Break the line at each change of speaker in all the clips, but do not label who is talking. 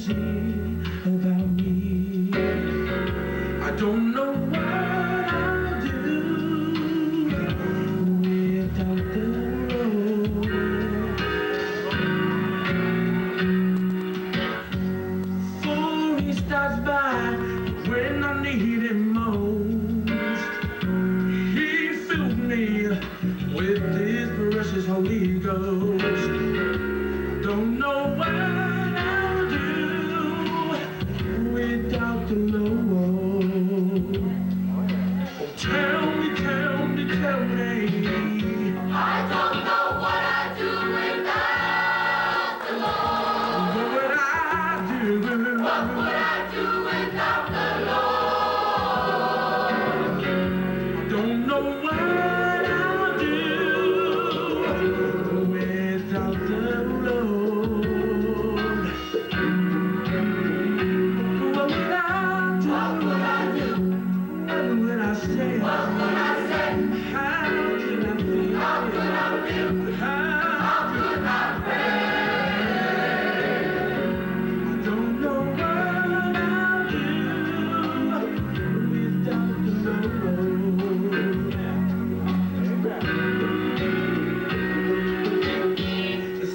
crazy about me. I don't know what I'll do without the Lord. For he stops by when I need him most. He filled me with his precious Holy Ghost. Don't know what I'll do without the Lord. Oh, tell me, tell me, tell me.
I don't know what I'd do without the Lord.
What would I do?
What would I do without the Lord?
I don't know what I'll do without the Lord. What would I do?
What would I do?
What would I say?
What would I say?
How could I feel?
How could I feel? How could I pray?
I don't know what I'll do without the Lord.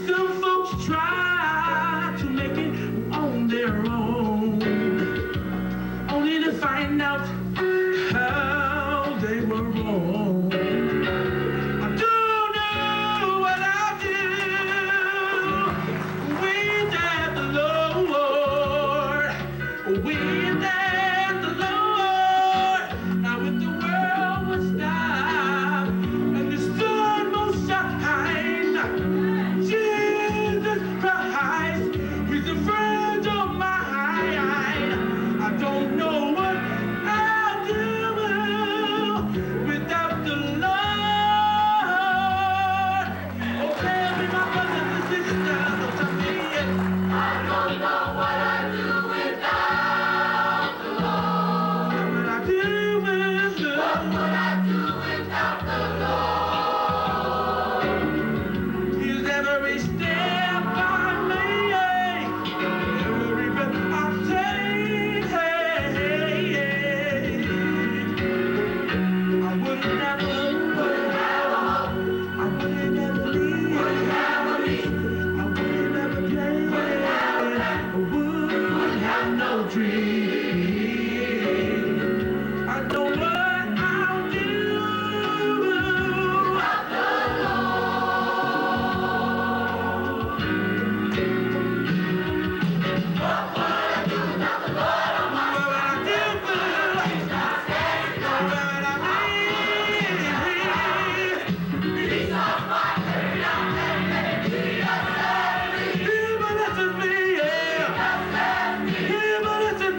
Some folks try to make it on their own, only to find out how they were wrong. I don't know what I'll do without the Lord, without the Lord. Now if the world would stop and the sun won't shine, Jesus Christ, He's a friend of mine. I don't know what I'll do without the Lord. Oh, tell me, my brothers and sisters, oh, tell me,
I don't know what I'd do without the Lord.
what would I do with
What would I do without the Lord?
He's every step I make, every breath I take. I would never, I would never leave. I would never play. I would have no dream. I know what I'll do. He blesses me, yeah. He blesses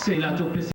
C'est la taupe.